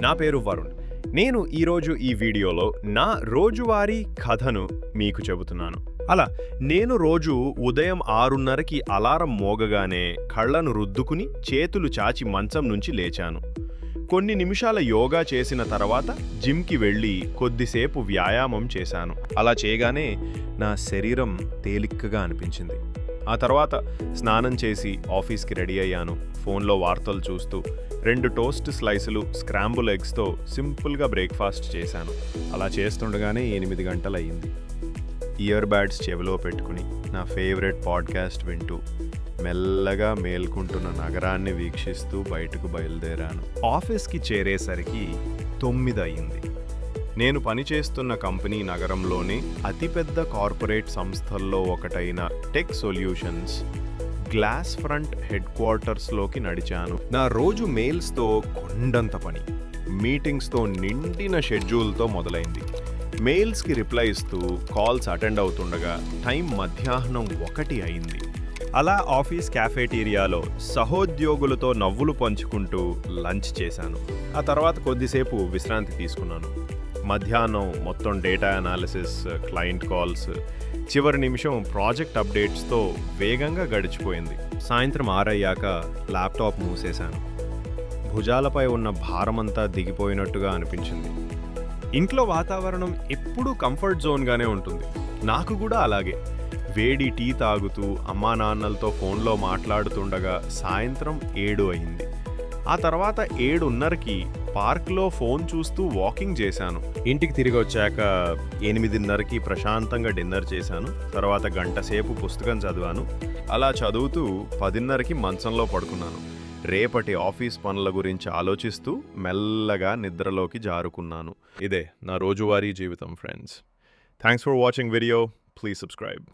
నా పేరు వరుణ్. నేను ఈరోజు ఈ వీడియోలో నా రోజువారీ కథను మీకు చెబుతున్నాను. అలా నేను రోజు ఉదయం 6:30కి అలారం మోగగానే కళ్ళను రుద్దుకుని చేతులు చాచి మంచం నుంచి లేచాను. కొన్ని నిమిషాల యోగా చేసిన తర్వాత జిమ్కి వెళ్ళి కొద్దిసేపు వ్యాయామం చేశాను. అలా చేయగానే నా శరీరం తేలికగా అనిపించింది. ఆ తర్వాత స్నానం చేసి ఆఫీస్కి రెడీ అయ్యాను. ఫోన్లో వార్తలు చూస్తూ 2 టోస్ట్ స్లైసులు స్క్రాంబుల్ ఎగ్స్తో సింపుల్గా బ్రేక్ఫాస్ట్ చేశాను. అలా చేస్తుండగానే 8 గంటలు అయ్యింది. ఇయర్ బ్యాడ్స్ చెవిలో పెట్టుకుని నా ఫేవరెట్ పాడ్కాస్ట్ వింటూ మెల్లగా మేల్కుంటున్న నగరాన్ని వీక్షిస్తూ బయటకు బయలుదేరాను. ఆఫీస్కి చేరేసరికి 9 అయింది. నేను పనిచేస్తున్న కంపెనీ నగరంలోనే అతిపెద్ద కార్పొరేట్ సంస్థల్లో ఒకటైన టెక్ సొల్యూషన్స్ గ్లాస్ ఫ్రంట్ హెడ్ క్వార్టర్స్లోకి నడిచాను. నా రోజు మెయిల్స్తో కొండంత పని, మీటింగ్స్తో నిండిన షెడ్యూల్తో మొదలైంది. మెయిల్స్కి రిప్లై ఇస్తూ కాల్స్ అటెండ్ అవుతుండగా టైం మధ్యాహ్నం 1 అయింది. అలా ఆఫీస్ క్యాఫేటీరియాలో సహోద్యోగులతో నవ్వులు పంచుకుంటూ లంచ్ చేశాను. ఆ తర్వాత కొద్దిసేపు విశ్రాంతి తీసుకున్నాను. మధ్యాహ్నం మొత్తం డేటా అనాలిసిస్, క్లయింట్ కాల్స్, చివరి నిమిషం ప్రాజెక్ట్ అప్డేట్స్తో వేగంగా గడిచిపోయింది. సాయంత్రం 6 అయ్యాక ల్యాప్టాప్ మూసేశాను. భుజాలపై ఉన్న భారమంతా దిగిపోయినట్టుగా అనిపించింది. ఇంట్లో వాతావరణం ఎప్పుడూ కంఫర్ట్ జోన్గానే ఉంటుంది. నాకు కూడా అలాగే. వేడి టీ తాగుతూ అమ్మా నాన్నలతో ఫోన్లో మాట్లాడుతుండగా సాయంత్రం 7 అయింది. ఆ తర్వాత 7:30కి పార్క్లో ఫోన్ చూస్తూ వాకింగ్ చేశాను. ఇంటికి తిరిగి వచ్చాక 8:30కి ప్రశాంతంగా డిన్నర్ చేశాను. తర్వాత గంట సేపు పుస్తకం చదివాను. అలా చదువుతూ 10:30కి మంచంలో పడుకున్నాను. రేపటి ఆఫీస్ పనుల గురించి ఆలోచిస్తూ మెల్లగా నిద్రలోకి జారుకున్నాను. ఇదే నా రోజువారీ జీవితం friends. Thanks for watching video. Please subscribe.